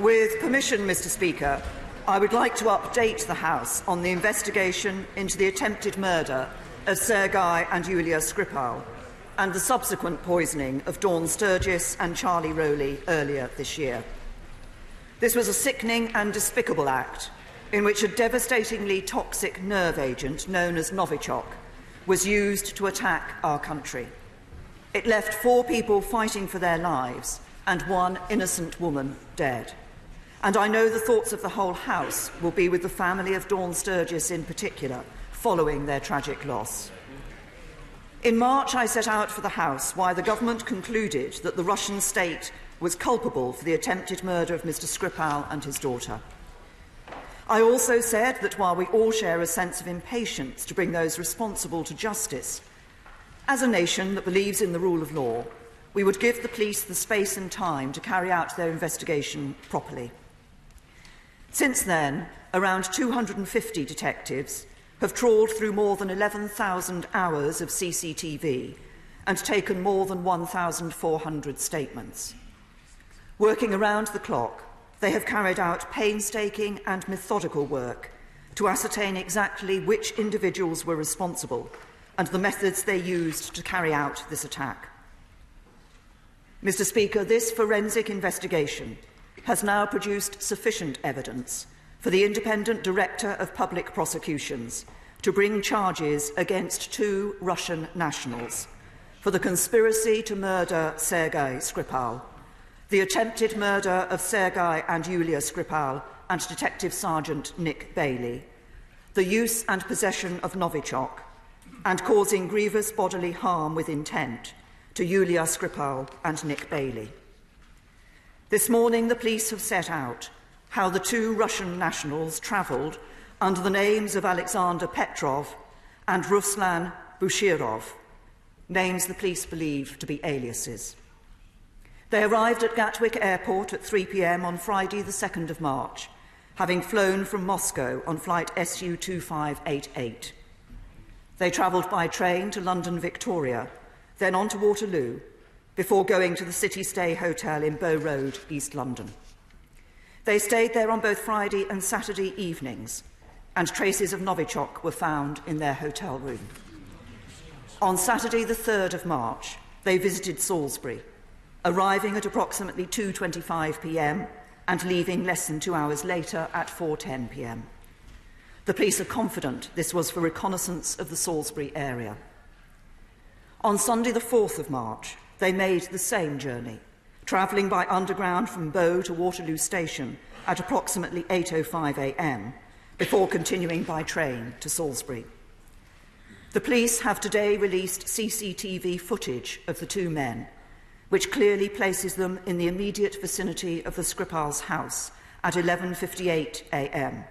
With permission, Mr. Speaker, I would like to update the House on the investigation into the attempted murder of Sergei and Yulia Skripal and the subsequent poisoning of Dawn Sturgis and Charlie Rowley earlier this year. This was a sickening and despicable act in which a devastatingly toxic nerve agent known as novichok was used to attack our country. It left 4 people fighting for their lives and 1 innocent woman dead. And I know the thoughts of the whole House will be with the family of Dawn Sturgis in particular, following their tragic loss. In March, I set out for the House why the government concluded that the Russian state was culpable for the attempted murder of Mr. Skripal and his daughter. I also said that while we all share a sense of impatience to bring those responsible to justice, as a nation that believes in the rule of law, we would give the police the space and time to carry out their investigation properly. Since then, around 250 detectives have trawled through more than 11,000 hours of CCTV and taken more than 1,400 statements. Working around the clock, they have carried out painstaking and methodical work to ascertain exactly which individuals were responsible and the methods they used to carry out this attack. Mr. Speaker, this forensic investigation has now produced sufficient evidence for the Independent Director of Public Prosecutions to bring charges against 2 Russian nationals for the conspiracy to murder Sergei Skripal, the attempted murder of Sergei and Yulia Skripal and Detective Sergeant Nick Bailey, the use and possession of novichok, and causing grievous bodily harm with intent to Yulia Skripal and Nick Bailey. This morning, the police have set out how the 2 Russian nationals travelled under the names of Alexander Petrov and Ruslan Boshirov, names the police believe to be aliases. They arrived at Gatwick Airport at 3 p.m. on Friday, the 2nd of March, having flown from Moscow on flight SU 2588. They travelled by train to London Victoria, then on to Waterloo, before going to the City Stay Hotel in Bow Road, East London. They stayed there on both Friday and Saturday evenings, and traces of novichok were found in their hotel room. On Saturday, the 3rd of March, they visited Salisbury, arriving at approximately 2:25 p.m. and leaving less than 2 hours later at 4:10 p.m. The police are confident this was for reconnaissance of the Salisbury area. On Sunday, the 4th of March, they made the same journey, travelling by underground from Bow to Waterloo Station at approximately 8:05 a.m, before continuing by train to Salisbury. The police have today released CCTV footage of the 2 men, which clearly places them in the immediate vicinity of the Skripal's house at 11:58 a.m,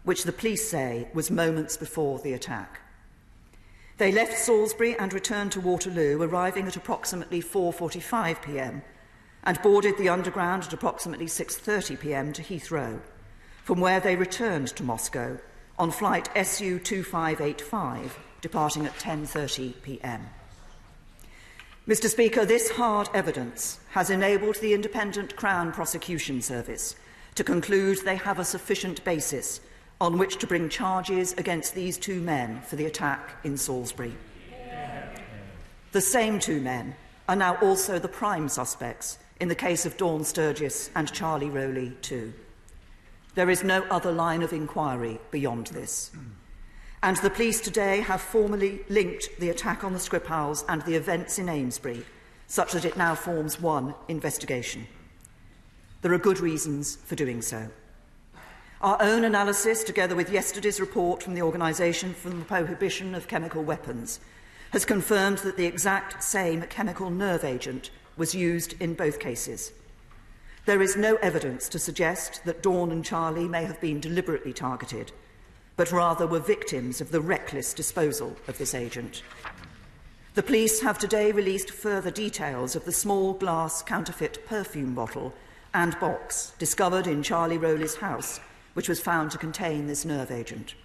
which the police say was moments before the attack. They left Salisbury and returned to Waterloo, arriving at approximately 4:45 p.m, and boarded the Underground at approximately 6:30 p.m. to Heathrow, from where they returned to Moscow on flight SU 2585, departing at 10:30 p.m. Mr. Speaker, this hard evidence has enabled the Independent Crown Prosecution Service to conclude they have a sufficient basis on which to bring charges against these 2 men for the attack in Salisbury. The same 2 men are now also the prime suspects in the case of Dawn Sturgis and Charlie Rowley too. There is no other line of inquiry beyond this. And the police today have formally linked the attack on the Skripals and the events in Amesbury, such that it now forms one investigation. There are good reasons for doing so. Our own analysis, together with yesterday's report from the Organisation for the Prohibition of Chemical Weapons, has confirmed that the exact same chemical nerve agent was used in both cases. There is no evidence to suggest that Dawn and Charlie may have been deliberately targeted, but rather were victims of the reckless disposal of this agent. The police have today released further details of the small glass counterfeit perfume bottle and box discovered in Charlie Rowley's house, which was found to contain this nerve agent.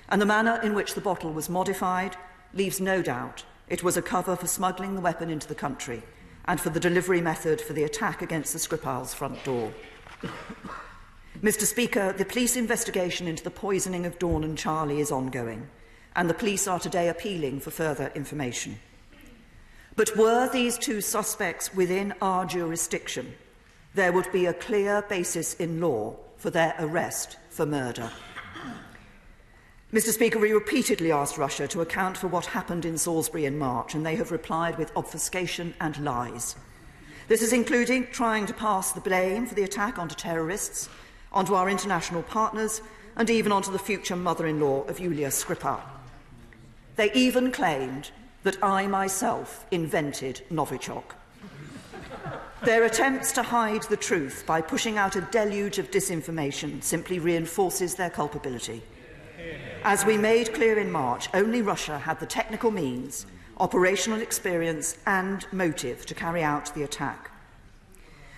And the manner in which the bottle was modified leaves no doubt it was a cover for smuggling the weapon into the country and for the delivery method for the attack against the Skripal's front door. Mr. Speaker, the police investigation into the poisoning of Dawn and Charlie is ongoing, and the police are today appealing for further information. But were these two suspects within our jurisdiction, there would be a clear basis in law for their arrest for murder. Mr. Speaker, we repeatedly asked Russia to account for what happened in Salisbury in March, and they have replied with obfuscation and lies. This is including trying to pass the blame for the attack onto terrorists, onto our international partners, and even onto the future mother-in-law of Yulia Skripal. They even claimed that I myself invented novichok. Their attempts to hide the truth by pushing out a deluge of disinformation simply reinforces their culpability. As we made clear in March, only Russia had the technical means, operational experience and motive to carry out the attack.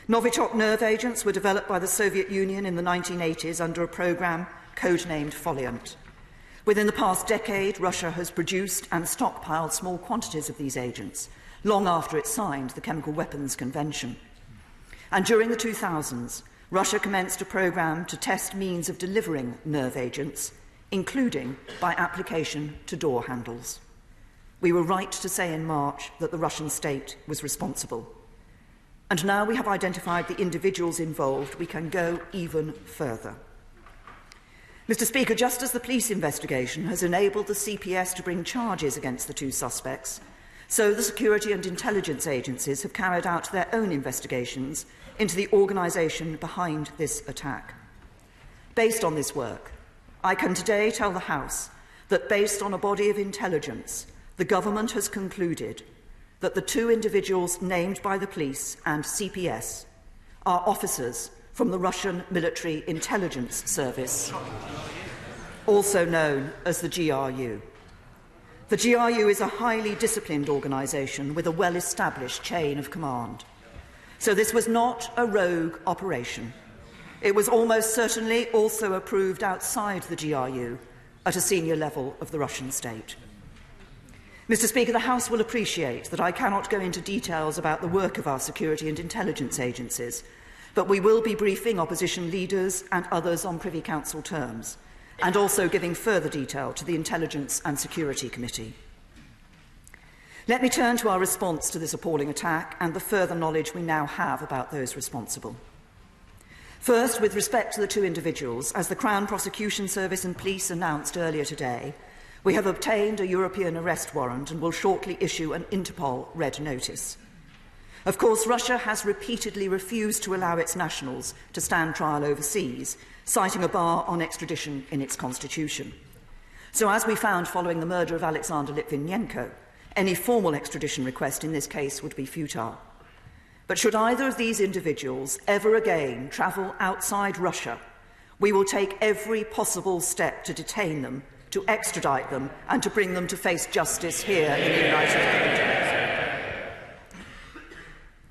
Novichok nerve agents were developed by the Soviet Union in the 1980s under a programme codenamed Foliant. Within the past decade, Russia has produced and stockpiled small quantities of these agents, long after it signed the Chemical Weapons Convention. And during the 2000s, Russia commenced a programme to test means of delivering nerve agents, including by application to door handles. We were right to say in March that the Russian state was responsible. And now we have identified the individuals involved, we can go even further. Mr. Speaker, just as the police investigation has enabled the CPS to bring charges against the two suspects, so the security and intelligence agencies have carried out their own investigations into the organisation behind this attack. Based on this work, I can today tell the House that, based on a body of intelligence, the government has concluded that the two individuals named by the police and CPS are officers from the Russian Military Intelligence Service, also known as the GRU. The GRU is a highly disciplined organisation with a well-established chain of command. So this was not a rogue operation. It was almost certainly also approved outside the GRU at a senior level of the Russian state. Mr. Speaker, the House will appreciate that I cannot go into details about the work of our security and intelligence agencies, but we will be briefing opposition leaders and others on Privy Council terms, and also giving further detail to the Intelligence and Security Committee. Let me turn to our response to this appalling attack and the further knowledge we now have about those responsible. First, with respect to the two individuals, as the Crown Prosecution Service and police announced earlier today, we have obtained a European arrest warrant and will shortly issue an Interpol red notice. Of course, Russia has repeatedly refused to allow its nationals to stand trial overseas, citing a bar on extradition in its constitution. So, as we found following the murder of Alexander Litvinenko, any formal extradition request in this case would be futile. But should either of these individuals ever again travel outside Russia, we will take every possible step to detain them, to extradite them, and to bring them to face justice here in the United Kingdom.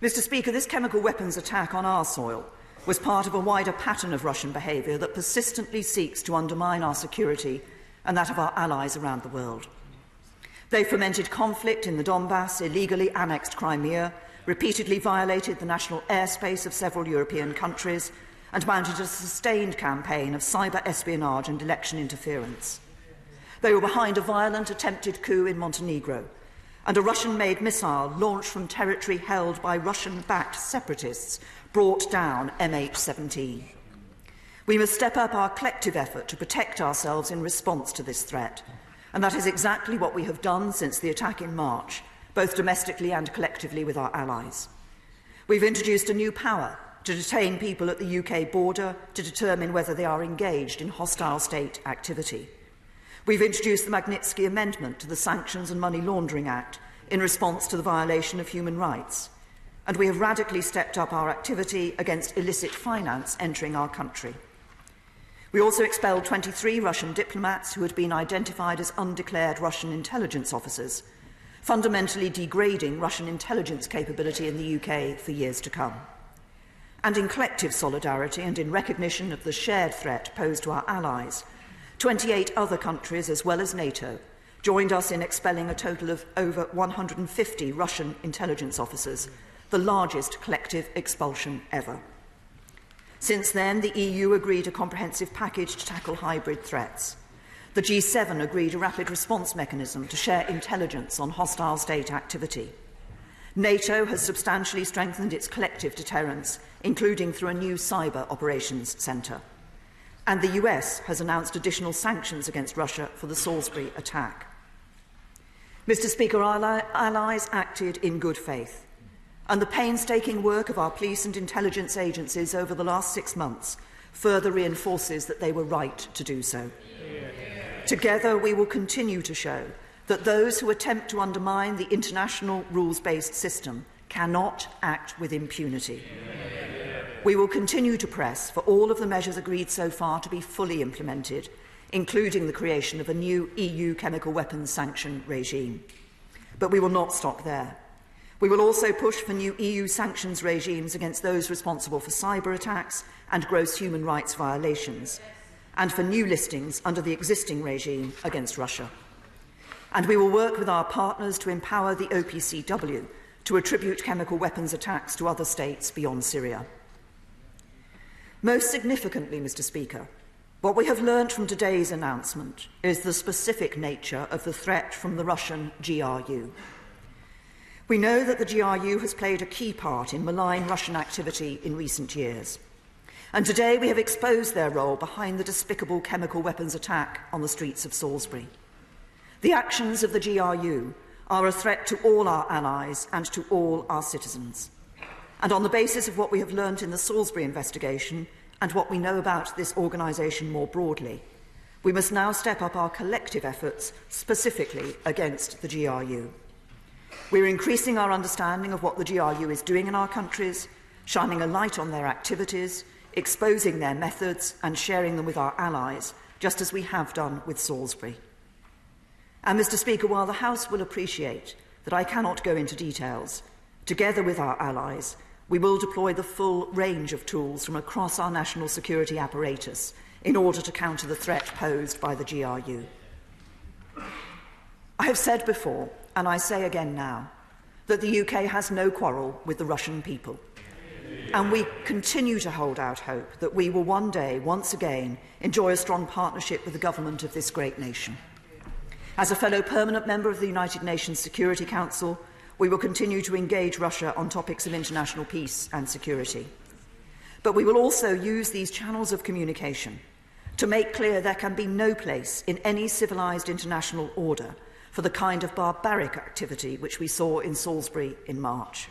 Mr. Speaker, this chemical weapons attack on our soil was part of a wider pattern of Russian behaviour that persistently seeks to undermine our security and that of our allies around the world. They fomented conflict in the Donbass, illegally annexed Crimea, repeatedly violated the national airspace of several European countries, and mounted a sustained campaign of cyber espionage and election interference. They were behind a violent attempted coup in Montenegro, and a Russian-made missile launched from territory held by Russian-backed separatists brought down MH17. We must step up our collective effort to protect ourselves in response to this threat, and that is exactly what we have done since the attack in March, both domestically and collectively with our allies. We've introduced a new power to detain people at the UK border to determine whether they are engaged in hostile state activity. We've introduced the Magnitsky Amendment to the Sanctions and Money Laundering Act in response to the violation of human rights, and we have radically stepped up our activity against illicit finance entering our country. We also expelled 23 Russian diplomats who had been identified as undeclared Russian intelligence officers, fundamentally degrading Russian intelligence capability in the UK for years to come. And in collective solidarity and in recognition of the shared threat posed to our allies, 28 other countries, as well as NATO, joined us in expelling a total of over 150 Russian intelligence officers, the largest collective expulsion ever. Since then, the EU agreed a comprehensive package to tackle hybrid threats. The G7 agreed a rapid response mechanism to share intelligence on hostile state activity. NATO has substantially strengthened its collective deterrence, including through a new cyber operations centre. And the US has announced additional sanctions against Russia for the Salisbury attack. Mr. Speaker, our allies acted in good faith, and the painstaking work of our police and intelligence agencies over the last 6 months further reinforces that they were right to do so. Together, we will continue to show that those who attempt to undermine the international rules-based system cannot act with impunity. We will continue to press for all of the measures agreed so far to be fully implemented, including the creation of a new EU chemical weapons sanction regime. But we will not stop there. We will also push for new EU sanctions regimes against those responsible for cyber attacks and gross human rights violations, and for new listings under the existing regime against Russia. And we will work with our partners to empower the OPCW to attribute chemical weapons attacks to other states beyond Syria. Most significantly, Mr. Speaker, what we have learnt from today's announcement is the specific nature of the threat from the Russian GRU. We know that the GRU has played a key part in malign Russian activity in recent years. And today we have exposed their role behind the despicable chemical weapons attack on the streets of Salisbury. The actions of the GRU are a threat to all our allies and to all our citizens. And on the basis of what we have learnt in the Salisbury investigation and what we know about this organisation more broadly, we must now step up our collective efforts specifically against the GRU. We are increasing our understanding of what the GRU is doing in our countries, shining a light on their activities, exposing their methods and sharing them with our allies, just as we have done with Salisbury. And, Mr. Speaker, while the House will appreciate that I cannot go into details, together with our allies, we will deploy the full range of tools from across our national security apparatus in order to counter the threat posed by the GRU. I have said before, and I say again now, that the UK has no quarrel with the Russian people. And we continue to hold out hope that we will one day, once again, enjoy a strong partnership with the government of this great nation. As a fellow permanent member of the United Nations Security Council, we will continue to engage Russia on topics of international peace and security. But we will also use these channels of communication to make clear there can be no place in any civilised international order for the kind of barbaric activity which we saw in Salisbury in March.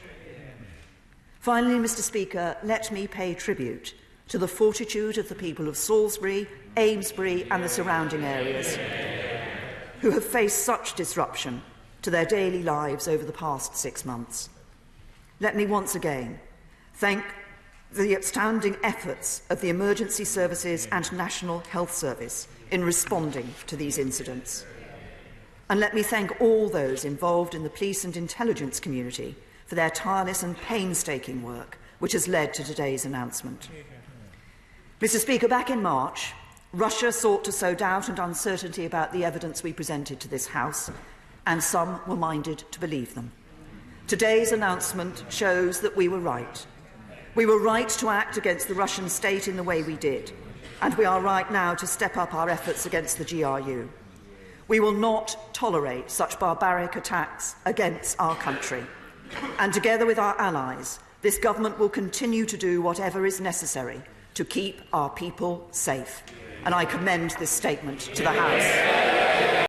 Finally, Mr. Speaker, let me pay tribute to the fortitude of the people of Salisbury, Amesbury and the surrounding areas, who have faced such disruption to their daily lives over the past 6 months. Let me once again thank the outstanding efforts of the emergency services and National Health Service in responding to these incidents. And let me thank all those involved in the police and intelligence community for their tireless and painstaking work, which has led to today's announcement. Mr. Speaker, back in March, Russia sought to sow doubt and uncertainty about the evidence we presented to this House, and some were minded to believe them. Today's announcement shows that we were right. We were right to act against the Russian state in the way we did, and we are right now to step up our efforts against the GRU. We will not tolerate such barbaric attacks against our country, and together with our allies, this government will continue to do whatever is necessary to keep our people safe. And I commend this statement to the House.